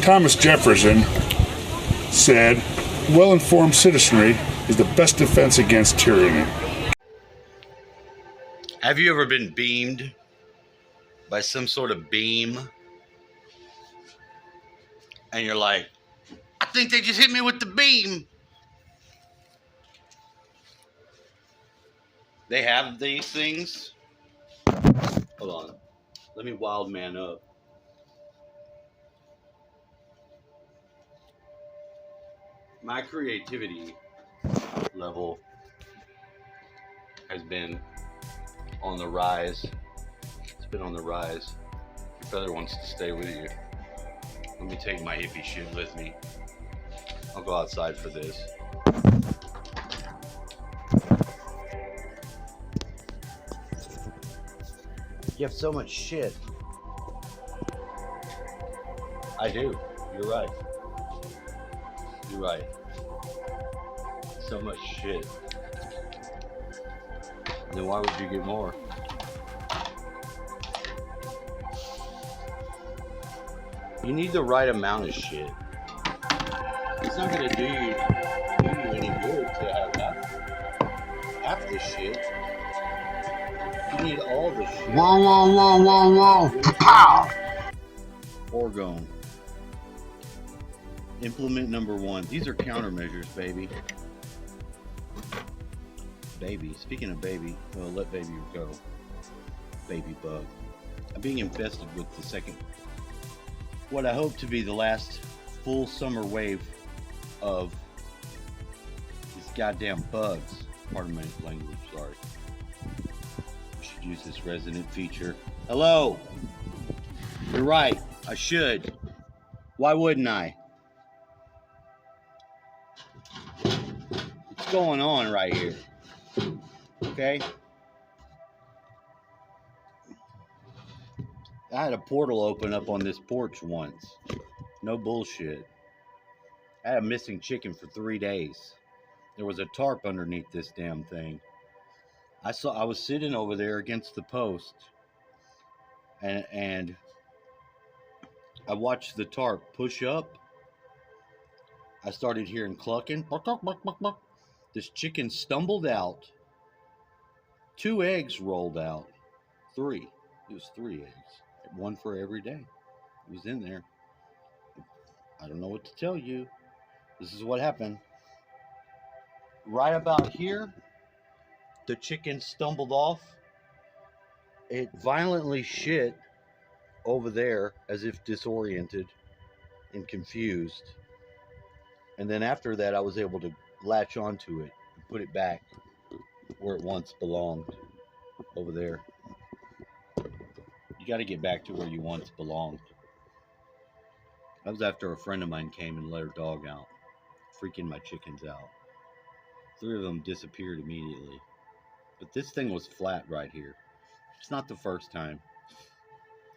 Thomas Jefferson said, well-informed citizenry is the best defense against tyranny. Have you ever been beamed by some sort of beam? And you're like, I think they just hit me with the beam. They have these things. Hold on. Let me wild man up. My creativity level has been on the rise. It's been on the rise. Your feather wants to stay with you. Let me take my hippie shit with me. I'll go outside for this. You have so much shit. I do. You're right. You're right. So much shit. Then why would you get more? You need the right amount of shit. It's not gonna do you any good to have half the shit. You need all the shit. Whoa, whoa, whoa, whoa, whoa. Pow! Orgone. Implement number 1. These are countermeasures, baby. Baby. Speaking of baby, well, let baby go. Baby bug. I'm being infested with the second, what I hope to be the last full summer wave of these goddamn bugs. Pardon my language, sorry. I should use this resident feature. Hello! You're right, I should. Why wouldn't I? What's going on right here? Okay? I had a portal open up on this porch once. No bullshit. I had a missing chicken for 3 days. There was a tarp underneath this damn thing. I was sitting over there against the post, and I watched the tarp push up. I started hearing clucking. This chicken stumbled out. 2 eggs rolled out. 3. It was 3 eggs. 1 for every day. It was in there. I don't know what to tell you. This is what happened. Right about here, the chicken stumbled off. It violently shit over there as if disoriented and confused. And then after that, I was able to latch onto it and put it back where it once belonged, over there. You got to get back to where you once belonged. That was after a friend of mine came and let her dog out, freaking my chickens out. 3 of them disappeared immediately. But this thing was flat right here. It's not the first time.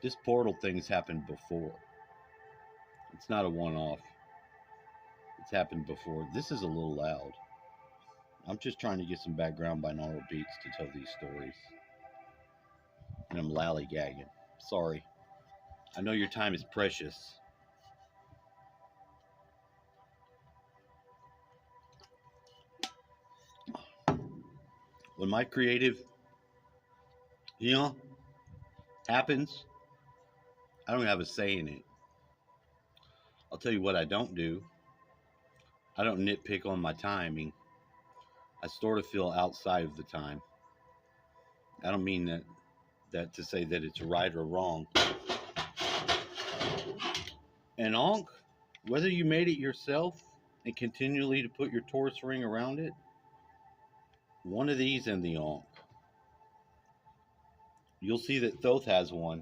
This portal thing's happened before. It's not a one-off. It's happened before. This is a little loud. I'm just trying to get some background binaural beats to tell these stories. And I'm lollygagging. Sorry. I know your time is precious. When my creative, happens, I don't have a say in it. I'll tell you what I don't do. I don't nitpick on my timing. I sort of feel outside of the time. I don't mean that to say that it's right or wrong. And whether you made it yourself and continually to put your Taurus ring around it, one of these in the Ankh. You'll see that Thoth has one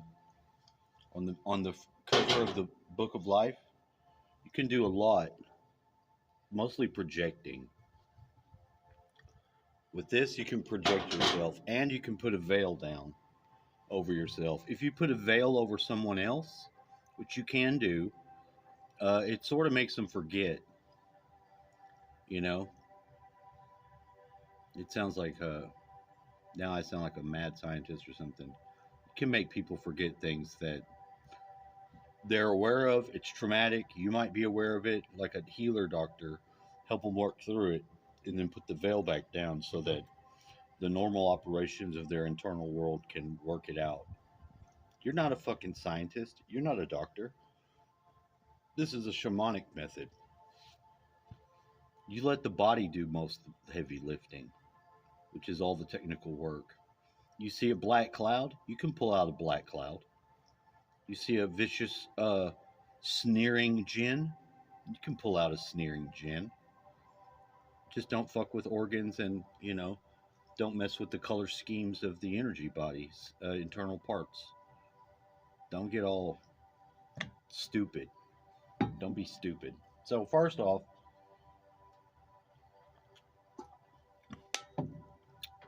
on the cover of the Book of Life. You can do a lot, mostly projecting. With this, you can project yourself, and you can put a veil down over yourself. If you put a veil over someone else, which you can do, it sort of makes them forget. It sounds like now I sound like a mad scientist or something. It can make people forget things that they're aware of. It's traumatic. You might be aware of it, like a healer doctor, help them work through it, and then put the veil back down so that the normal operations of their internal world can work it out. You're not a fucking scientist. You're not a doctor. This is a shamanic method. You let the body do most of the heavy lifting, which is all the technical work. You see a black cloud, you can pull out a black cloud. You see a vicious, sneering jinn, you can pull out a sneering jinn. Just don't fuck with organs and, don't mess with the color schemes of the energy bodies, internal parts. Don't get all stupid. Don't be stupid. So, first off,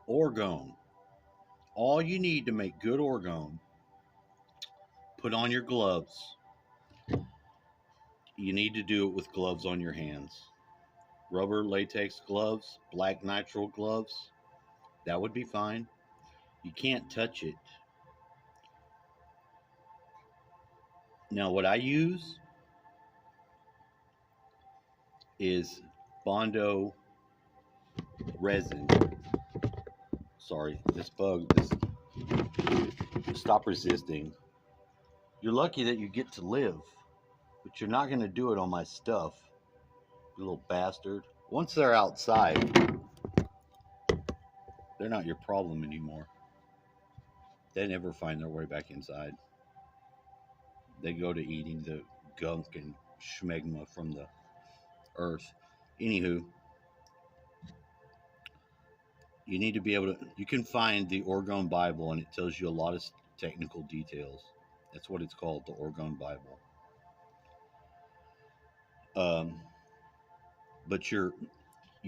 orgone. All you need to make good orgone, put on your gloves. You need to do it with gloves on your hands. Rubber latex gloves, black nitrile gloves, that would be fine. You can't touch it. Now, what I use is Bondo resin. Sorry, this bug, stop resisting. You're lucky that you get to live, but you're not going to do it on my stuff, you little bastard. Once they're outside, they're not your problem anymore. They never find their way back inside. They go to eating the gunk and schmegma from the earth. Anywho, you need to be able to, you can find the Orgone Bible and it tells you a lot of technical details. That's what it's called, the Orgone Bible. But you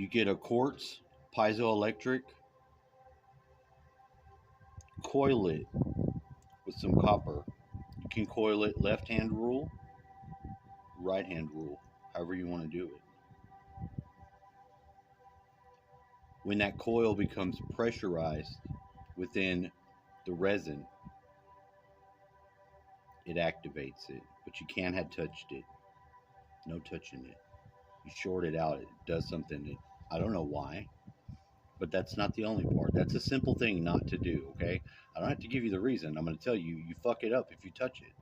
get a quartz piezoelectric, coil it with some copper. You can coil it left hand rule, right hand rule, however you want to do it. When that coil becomes pressurized within the resin, it activates it, but you can't have touched it. No touching it. You short it out, it does something that I don't know why, but that's not the only part. That's a simple thing not to do, okay? I don't have to give you the reason. I'm going to tell you, you fuck it up if you touch it.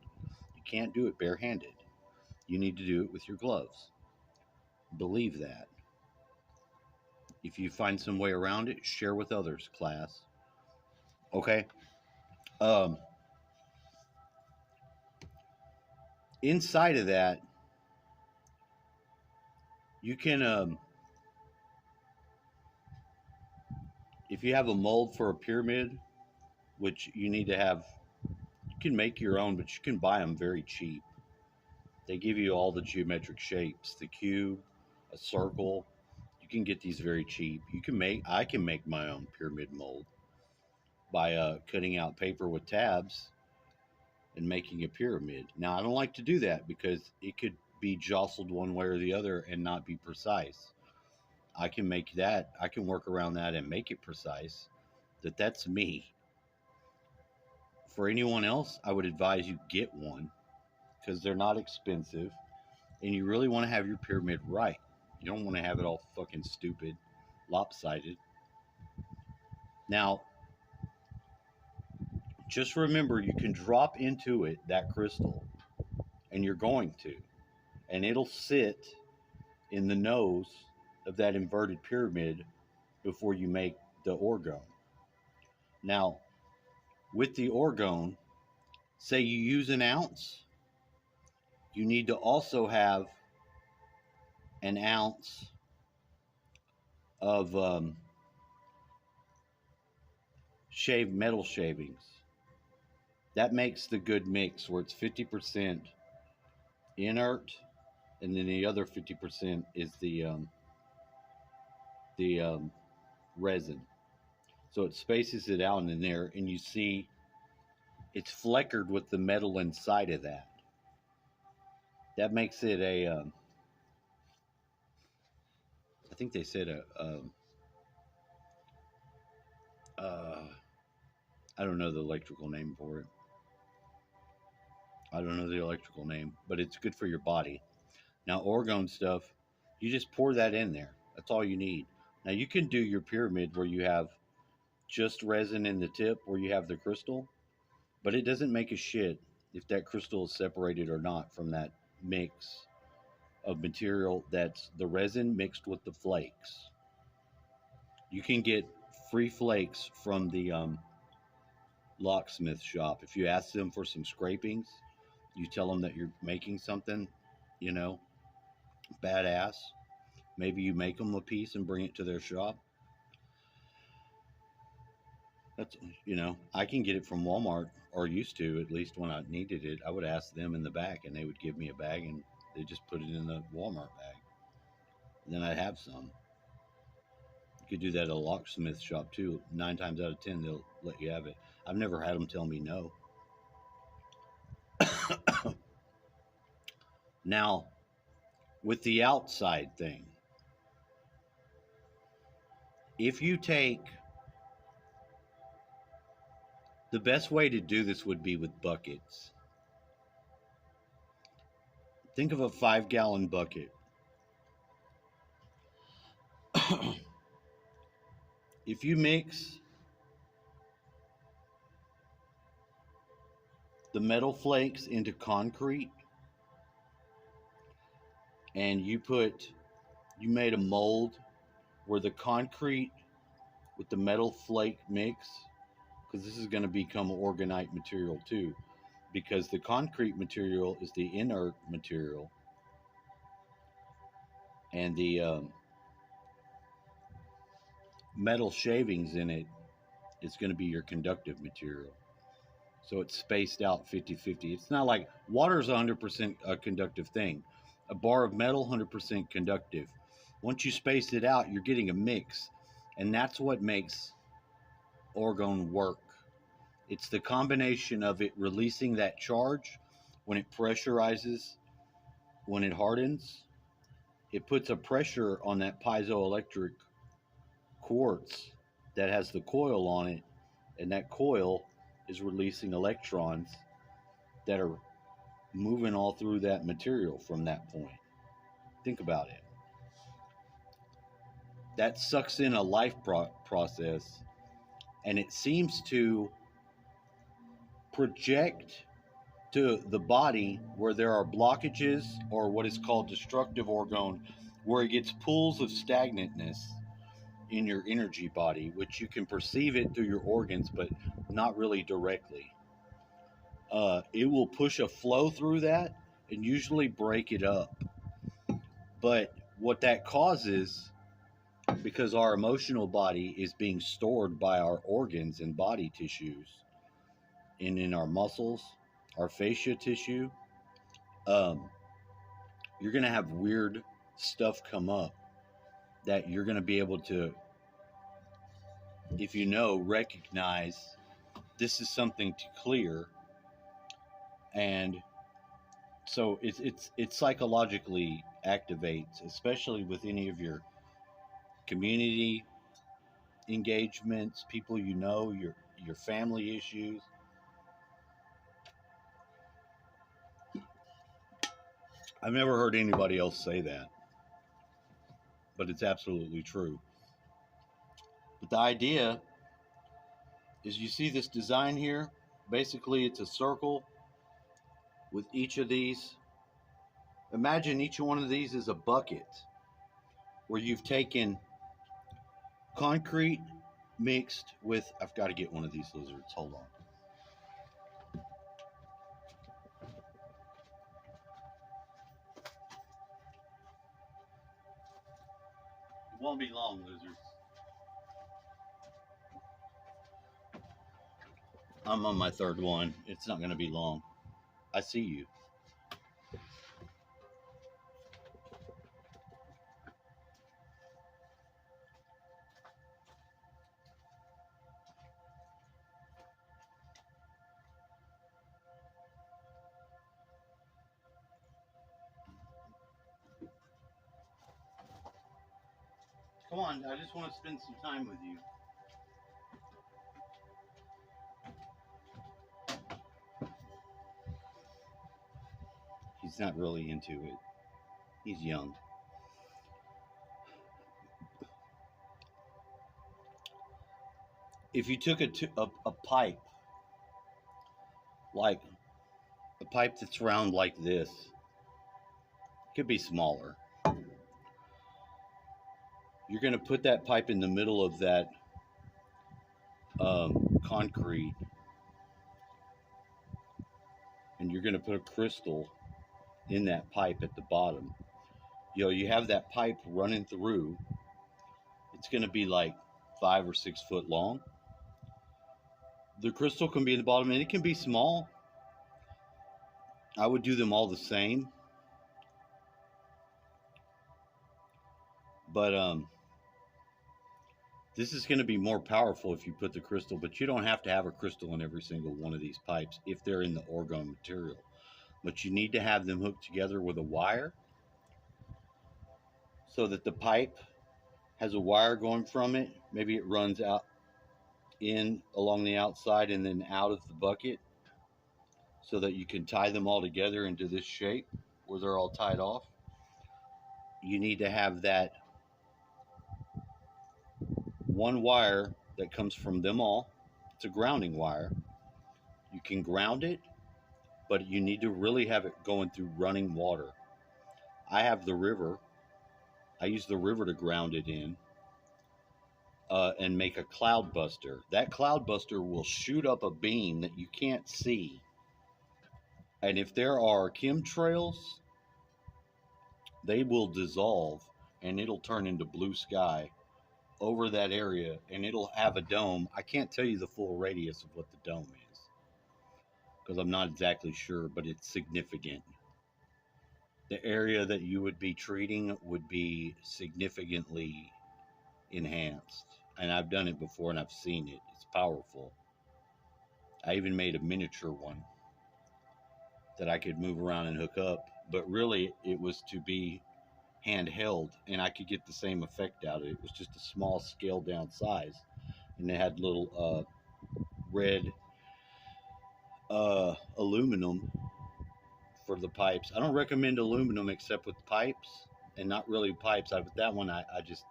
You can't do it barehanded. You need to do it with your gloves. Believe that. If you find some way around it, share with others, class. Okay? Um, Inside of that, you can, if you have a mold for a pyramid, which you need to have, you can make your own, but you can buy them very cheap. They give you all the geometric shapes, the cube, a circle. You can get these very cheap. I can make my own pyramid mold by cutting out paper with tabs and making a pyramid. Now, I don't like to do that because it could be jostled one way or the other and not be precise. I can make that, I can work around that and make it precise. That's me. For anyone else, I would advise you get one because they're not expensive and you really want to have your pyramid right. You don't want to have it all fucking stupid, lopsided. Now, just remember you can drop into it that crystal, and you're going to, and it'll sit in the nose of that inverted pyramid before you make the orgone. Now, with the orgone, say you use an ounce, you need to also have an ounce of shaved metal shavings. That makes the good mix where it's 50% inert, and then the other 50% is the resin. So it spaces it out in there, and you see it's fleckered with the metal inside of that. That makes it I think they said I don't know the electrical name for it. I don't know the electrical name, but it's good for your body. Now, orgone stuff, you just pour that in there. That's all you need. Now, you can do your pyramid where you have just resin in the tip where you have the crystal, but it doesn't make a shit if that crystal is separated or not from that mix of material that's the resin mixed with the flakes. You can get free flakes from the locksmith shop. If you ask them for some scrapings, you tell them that you're making something, you know, badass. Maybe you make them a piece and bring it to their shop. That's, I can get it from Walmart, or used to, at least when I needed it. I would ask them in the back and they would give me a bag and they just put it in the Walmart bag. And then I'd have some. You could do that at a locksmith shop too. 9 times out of 10, they'll let you have it. I've never had them tell me no. Now, with the outside thing, if you take the best way to do this would be with buckets. Think of a 5-gallon bucket. If you mix the metal flakes into concrete and you made a mold where the concrete with the metal flake mix, because this is going to become organite material too, because the concrete material is the inert material and the metal shavings in it is going to be your conductive material. So it's spaced out 50-50. It's not like water's 100% a conductive thing. A bar of metal, 100% conductive. Once you space it out, you're getting a mix. And that's what makes orgone work. It's the combination of it releasing that charge when it pressurizes, when it hardens. It puts a pressure on that piezoelectric quartz that has the coil on it. And that coil is releasing electrons that are moving all through that material from that point. Think about it. That sucks in a life process, and it seems to project to the body where there are blockages or what is called destructive orgone, where it gets pools of stagnantness in your energy body, which you can perceive it through your organs, but not really directly. It will push a flow through that and usually break it up. But what that causes, because our emotional body is being stored by our organs and body tissues, and in our muscles, our fascia tissue, you're going to have weird stuff come up that you're going to be able to, if you know, recognize this is something to clear. And so it psychologically activates, especially with any of your community engagements, people you know, your family issues. I've never heard anybody else say that, but it's absolutely true. But the idea is, you see this design here? Basically, it's a circle with each of these. Imagine each one of these is a bucket where you've taken concrete mixed with, I've got to get one of these lizards. Hold on. It won't be long, lizards. I'm on my third one. It's not going to be long. I see you. Come on, I just want to spend some time with you. He's not really into it. He's young. If you took a pipe, like a pipe that's round like this, it could be smaller. You're going to put that pipe in the middle of that concrete, and you're going to put a crystal in that pipe at the bottom. You have that pipe running through. It's going to be like 5 or 6 foot long. The crystal can be in the bottom, and it can be small. I would do them all the same, but this is going to be more powerful if you put the crystal, but you don't have to have a crystal in every single one of these pipes if they're in the orgone material. But you need to have them hooked together with a wire so that the pipe has a wire going from it. Maybe it runs out in along the outside and then out of the bucket, so that you can tie them all together into this shape where they're all tied off. You need to have that one wire that comes from them all. It's a grounding wire. You can ground it, but you need to really have it going through running water. I have the river. I use the river to ground it in and make a cloud buster. That cloud buster will shoot up a beam that you can't see. And if there are chemtrails, they will dissolve and it'll turn into blue sky over that area, and it'll have a dome. I can't tell you the full radius of what the dome is because I'm not exactly sure, but it's significant. The area that you would be treating would be significantly enhanced. And I've done it before and I've seen it. It's powerful. I even made a miniature one that I could move around and hook up, but really it was to be handheld, and I could get the same effect out of it. It was just a small scaled down size, and it had little red aluminum for the pipes. I don't recommend aluminum except with pipes, and not really pipes. With that one, I just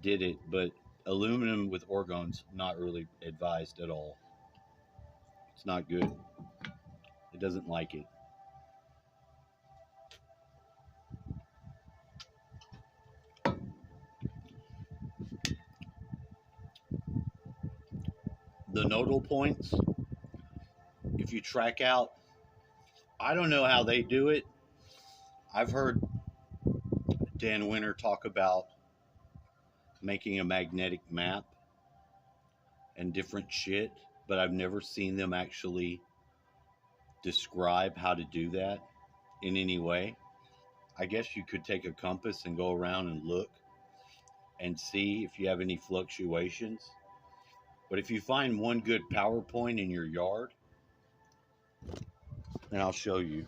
did it, but aluminum with orgones, not really advised at all. It's not good. It doesn't like it. The nodal points, if you track out, I don't know how they do it. I've heard Dan Winter talk about making a magnetic map and different shit, but I've never seen them actually describe how to do that in any way. I guess you could take a compass and go around and look and see if you have any fluctuations. But if you find one good power point in your yard, and I'll show you.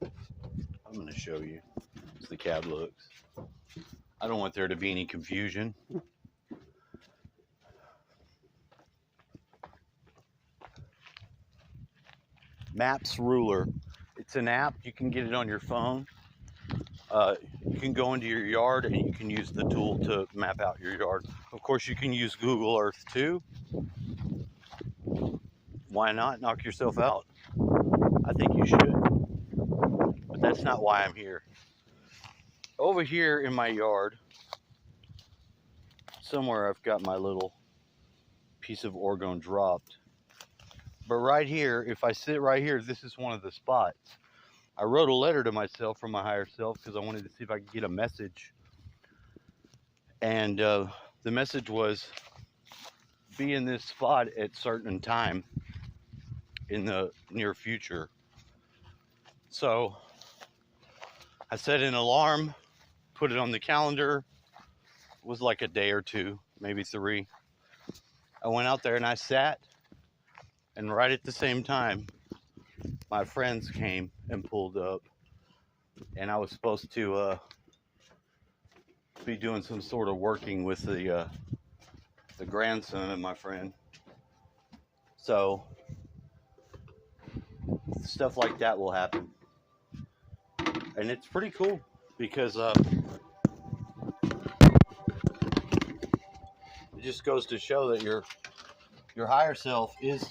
I'm going to show you as the cat looks. I don't want there to be any confusion. Maps Ruler. It's an app. You can get it on your phone. You can go into your yard and you can use the tool to map out your yard. Of course, you can use Google Earth too. Why not knock yourself out? I think you should. But that's not why I'm here. Over here in my yard, somewhere I've got my little piece of orgone dropped. But right here, if I sit right here, this is one of the spots. I wrote a letter to myself from my higher self because I wanted to see if I could get a message. And the message was, be in this spot at certain time in the near future. So I set an alarm, put it on the calendar. It was like a day or two, maybe 3. I went out there and I sat, and right at the same time, my friends came and pulled up, and I was supposed to be doing some sort of working with the grandson of my friend. So stuff like that will happen. And it's pretty cool because it just goes to show that your higher self is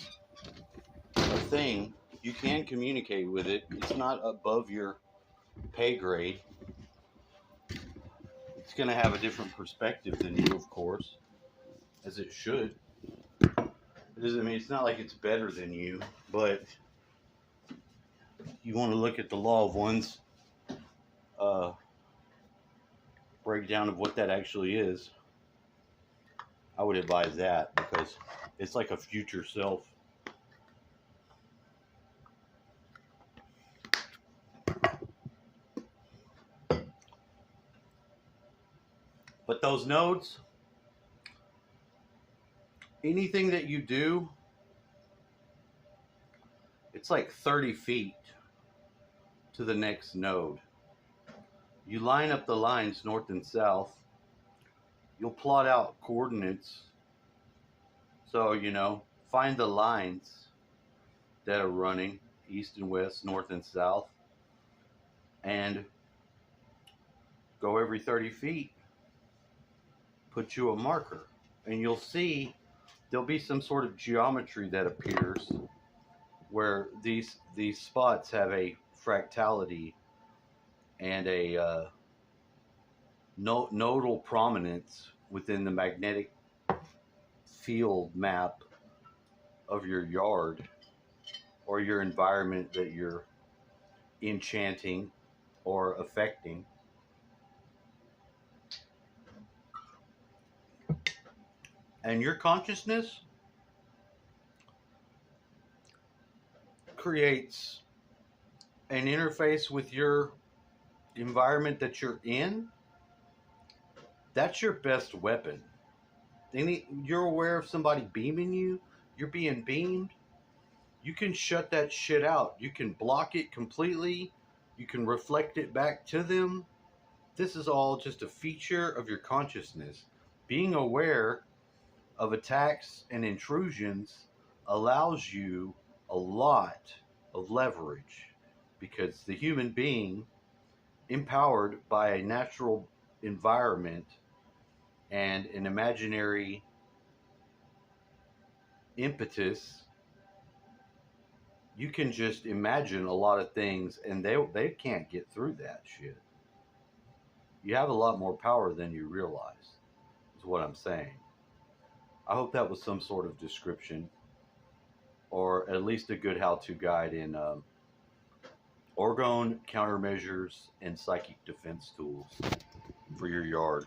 a thing. You can communicate with it. It's not above your pay grade. It's going to have a different perspective than you, of course, as it should. It doesn't mean it's not like it's better than you, but you want to look at the law of one's breakdown of what that actually is. I would advise that because it's like a future self. But those nodes, anything that you do, it's like 30 feet to the next node. You line up the lines north and south. You'll plot out coordinates. So, you know, find the lines that are running east and west, north and south, and go every 30 feet. Put you a marker, and you'll see there'll be some sort of geometry that appears where these spots have a fractality and a nodal prominence within the magnetic field map of your yard or your environment that you're enchanting or affecting. And your consciousness creates an interface with your environment that you're in. That's your best weapon. You're aware of somebody beaming you, you're being beamed, you can shut that shit out. You can block it completely. You can reflect it back to them. This is all just a feature of your consciousness. Being aware of attacks and intrusions allows you a lot of leverage because the human being, empowered by a natural environment and an imaginary impetus, you can just imagine a lot of things and they can't get through that shit. You have a lot more power than you realize, is what I'm saying. I hope that was some sort of description or at least a good how-to guide in orgone, countermeasures, and psychic defense tools for your yard.